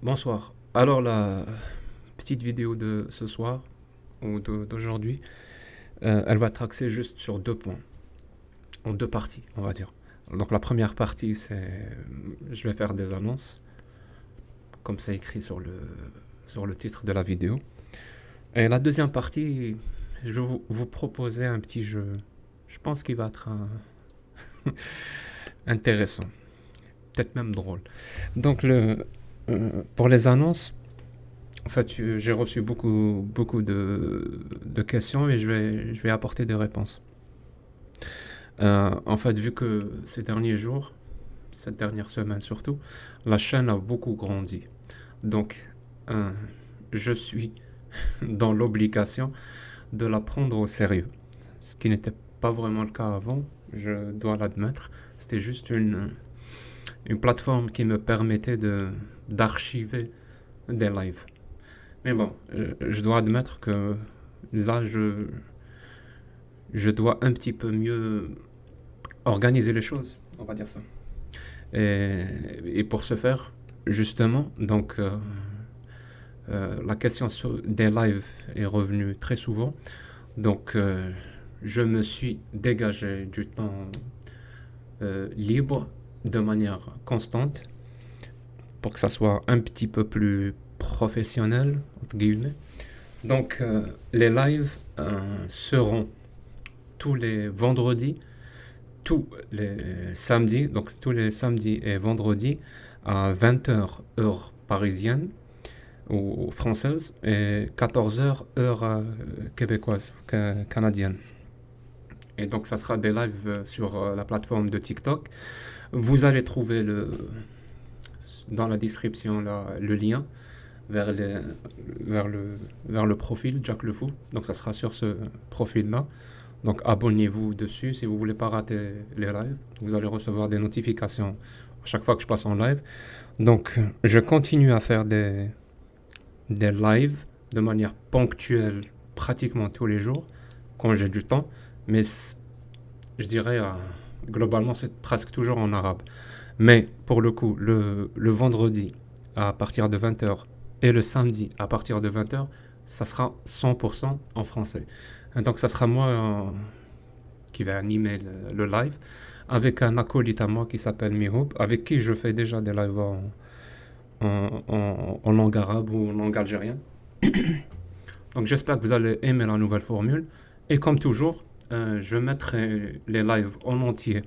Bonsoir. Alors la petite vidéo de ce soir ou d'aujourd'hui, elle va être axée juste sur deux points, en deux parties, on va dire. Donc la première partie, je vais faire des annonces, comme c'est écrit sur le titre de la vidéo. Et la deuxième partie, je vais vous proposer un petit jeu. Je pense qu'il va être intéressant, peut-être même drôle. Donc pour les annonces, en fait, j'ai reçu beaucoup de questions et je vais apporter des réponses. En fait, vu que ces derniers jours, cette dernière semaine surtout, la chaîne a beaucoup grandi. Donc, euh, je suis dans l'obligation de la prendre au sérieux. Ce qui n'était pas vraiment le cas avant, je dois l'admettre. C'était juste une plateforme qui me permettait d'archiver des lives. Mais bon, je dois admettre que là, je dois un petit peu mieux organiser les choses, on va dire ça. Et, et pour ce faire, justement, la question des lives est revenue très souvent. Donc, je me suis dégagé du temps libre de manière constante pour que ça soit un petit peu plus professionnel, entre guillemets. Donc, les lives seront tous les vendredis, tous les samedis, donc tous les samedis et vendredis à 20 h heure parisienne ou française et 14 h heure québécoise, canadienne. Et donc ça sera des lives sur la plateforme de TikTok. Vous allez trouver dans la description là, le lien vers, les, vers le profil Jack Le Fou. Donc ça sera sur ce profil-là. Donc abonnez-vous dessus si vous ne voulez pas rater les lives. Vous allez recevoir des notifications à chaque fois que je passe en live. Donc je continue à faire des lives de manière ponctuelle pratiquement tous les jours quand j'ai du temps. Mais je dirais globalement c'est presque toujours en arabe. Mais pour le coup, le vendredi à partir de 20 h et le samedi à partir de 20 h, ça sera 100% en français. Et donc ça sera moi qui va animer le live avec un acolyte à moi qui s'appelle Mihoub, avec qui je fais déjà des lives en langue arabe ou en langue algérienne. Donc j'espère que vous allez aimer la nouvelle formule. Et comme toujours, je mettrai les lives en entier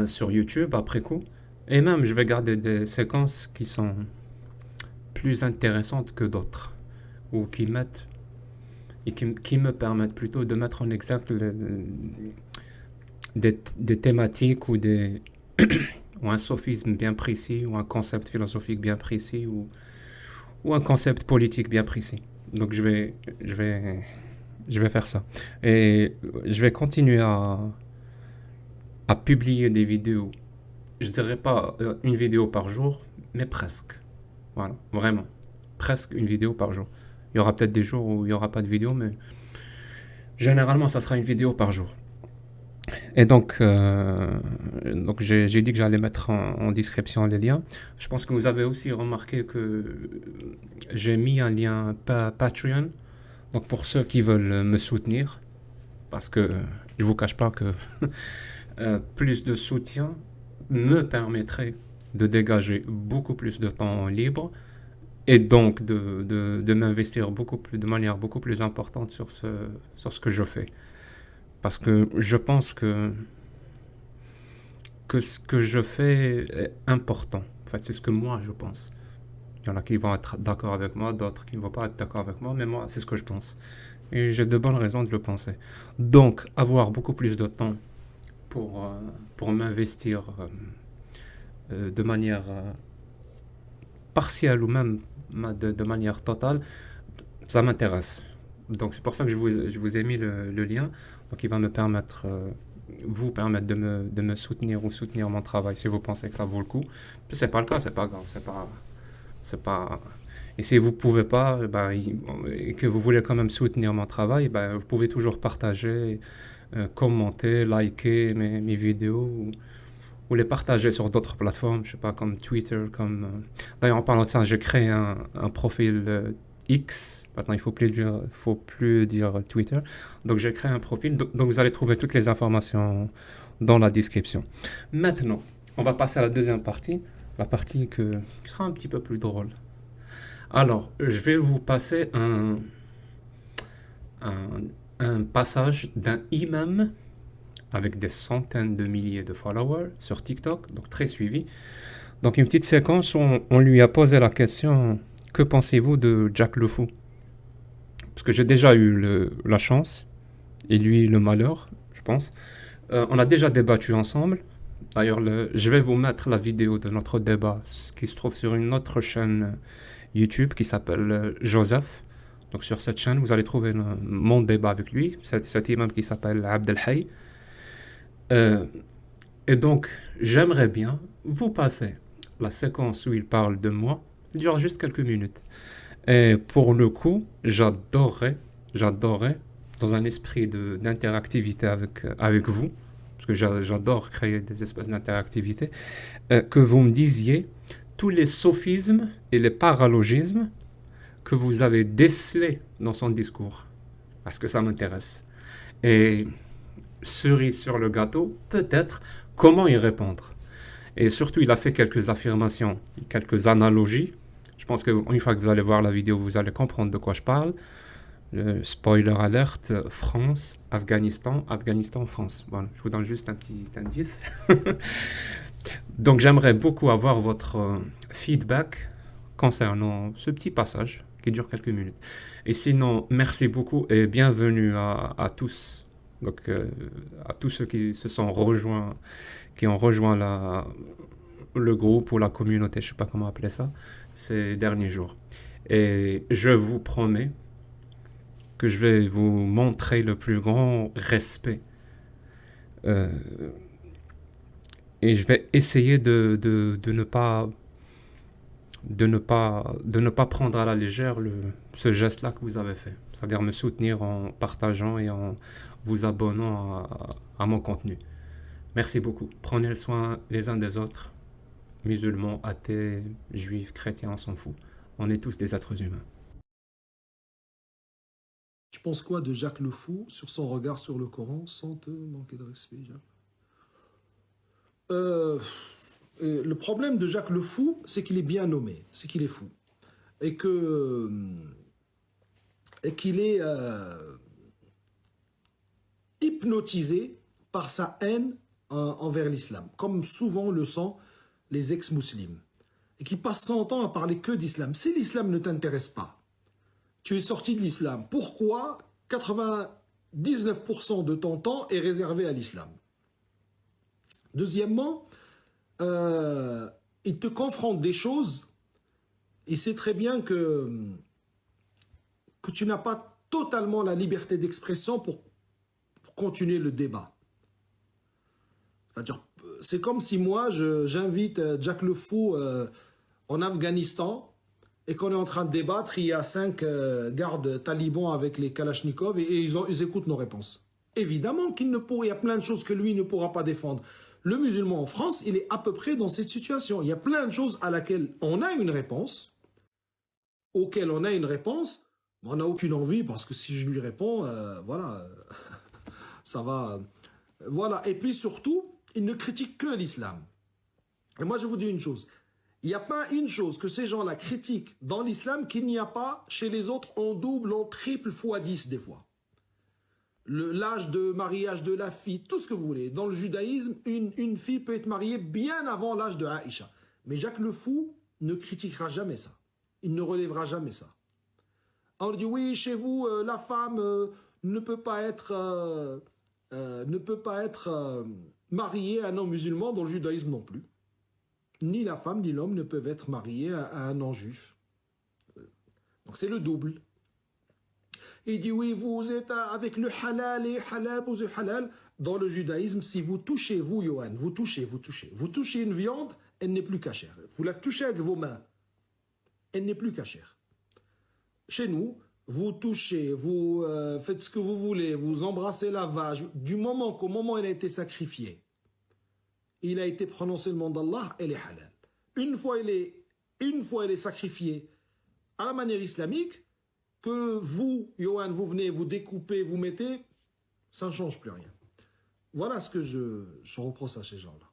sur YouTube après coup. Et même, je vais garder des séquences qui sont plus intéressantes que d'autres, ou qui me permettent plutôt de mettre en exergue des thématiques ou un sophisme bien précis, ou un concept philosophique bien précis, ou un concept politique bien précis. Donc je vais faire ça. Et je vais continuer à publier des vidéos. Je dirais pas une vidéo par jour, mais presque. Voilà, vraiment. Presque une vidéo par jour. Il y aura peut-être des jours où il n'y aura pas de vidéo, mais généralement, ça sera une vidéo par jour. Et donc j'ai dit que j'allais mettre en description les liens. Je pense que vous avez aussi remarqué que j'ai mis un lien Patreon. Donc pour ceux qui veulent me soutenir, parce que je vous cache pas que plus de soutien me permettrait de dégager beaucoup plus de temps libre et donc de m'investir de manière beaucoup plus importante sur ce que je fais. Parce que je pense que ce que je fais est important. En fait, c'est ce que moi je pense. Il y en a qui vont être d'accord avec moi, d'autres qui ne vont pas être d'accord avec moi, mais moi, c'est ce que je pense. Et j'ai de bonnes raisons de le penser. Donc, avoir beaucoup plus de temps pour m'investir de manière partielle ou même de manière totale, ça m'intéresse. Donc, c'est pour ça que je vous ai mis le lien. Donc, il va vous permettre de me soutenir ou soutenir mon travail si vous pensez que ça vaut le coup. Si c'est pas le cas, c'est pas grave. C'est pas. Et si vous pouvez pas, ben, et que vous voulez quand même soutenir mon travail, ben, vous pouvez toujours partager, commenter, liker mes vidéos ou les partager sur d'autres plateformes, je sais pas, comme Twitter, comme... D'ailleurs, en parlant de ça, j'ai créé un profil X. Maintenant, faut plus dire Twitter. Donc, j'ai créé un profil. Donc, vous allez trouver toutes les informations dans la description. Maintenant, on va passer à la deuxième partie. La partie qui sera un petit peu plus drôle. Alors, je vais vous passer un, un passage d'un imam avec des centaines de milliers de followers sur TikTok, donc très suivi. Donc une petite séquence où on lui a posé la question, que pensez-vous de Jack le Fou? Parce que j'ai déjà eu la chance, et lui le malheur, je pense. On a déjà débattu ensemble. D'ailleurs, je vais vous mettre la vidéo de notre débat, qui se trouve sur une autre chaîne YouTube qui s'appelle Joseph. Donc sur cette chaîne, vous allez trouver mon débat avec lui, cet imam qui s'appelle Abdelhay. Euh, et donc, j'aimerais bien vous passer la séquence où il parle de moi. Il dure juste quelques minutes. Et pour le coup, j'adorerais, dans un esprit d'interactivité avec vous, parce que j'adore créer des espaces d'interactivité, que vous me disiez tous les sophismes et les paralogismes que vous avez décelés dans son discours. Parce que ça m'intéresse. Et cerise sur le gâteau, peut-être, comment y répondre. Et surtout, il a fait quelques affirmations, quelques analogies. Je pense qu'une fois que vous allez voir la vidéo, vous allez comprendre de quoi je parle. Spoiler alerte, France, Afghanistan, Afghanistan, France. Voilà, je vous donne juste un petit indice. Donc j'aimerais beaucoup avoir votre feedback concernant ce petit passage qui dure quelques minutes. Et sinon, merci beaucoup et bienvenue à tous. Donc à tous ceux qui se sont rejoints, qui ont rejoint le groupe ou la communauté, je ne sais pas comment appeler ça, ces derniers jours. Et je vous promets que je vais vous montrer le plus grand respect. Euh, et je vais essayer de ne pas prendre à la légère ce geste-là que vous avez fait. C'est-à-dire me soutenir en partageant et en vous abonnant à mon contenu. Merci beaucoup. Prenez le soin les uns des autres. Musulmans, athées, juifs, chrétiens, on s'en fout. On est tous des êtres humains. Tu penses quoi de Jacques le Fou sur son regard sur le Coran sans te manquer de respect, Jacques? Euh, le problème de Jacques le Fou, c'est qu'il est bien nommé, c'est qu'il est fou. Et que et qu'il est hypnotisé par sa haine envers l'islam, comme souvent le sont les ex-musulmans, et qui passe son temps à parler que d'islam. Si l'islam ne t'intéresse pas, tu es sorti de l'islam. Pourquoi 99% de ton temps est réservé à l'islam? Deuxièmement, il te confronte des choses, et c'est très bien que tu n'as pas totalement la liberté d'expression pour continuer le débat. C'est-à-dire, c'est comme si moi, j'invite Jack le Fou en Afghanistan et qu'on est en train de débattre, il y a 5 gardes talibans avec les Kalachnikov et ils écoutent nos réponses. Évidemment qu'il ne pourra, il y a plein de choses que lui ne pourra pas défendre. Le musulman en France, il est à peu près dans cette situation. Il y a plein de choses à laquelle on a une réponse, auxquelles on a une réponse, mais on n'a aucune envie parce que si je lui réponds, voilà, ça va. Voilà. Et puis surtout, il ne critique que l'islam. Et moi, je vous dis une chose. Il n'y a pas une chose que ces gens-là critiquent dans l'islam qu'il n'y a pas chez les autres en double, en triple, fois 10 des fois. L'âge de mariage de la fille, tout ce que vous voulez. Dans le judaïsme, une fille peut être mariée bien avant l'âge de Aïcha. Mais Jacques le Fou ne critiquera jamais ça. Il ne relèvera jamais ça. On dit oui, chez vous, la femme ne peut pas être mariée à un homme musulman, dans le judaïsme non plus. Ni la femme ni l'homme ne peuvent être mariés à un non-juif. Donc c'est le double. Il dit oui, vous êtes avec le halal et halal, vous êtes halal. Dans le judaïsme, si vous touchez, vous, Johan, vous touchez une viande, elle n'est plus cachère. Vous la touchez avec vos mains, elle n'est plus cachère. Chez nous, vous touchez, vous faites ce que vous voulez, vous embrassez la vache, du moment qu'au moment où elle a été sacrifiée, il a été prononcé le nom d'Allah, elle est halal. Une fois elle est sacrifiée à la manière islamique, que vous, Yohan, vous venez, vous découpez, vous mettez, ça ne change plus rien. Voilà ce que je reproche à ces gens-là.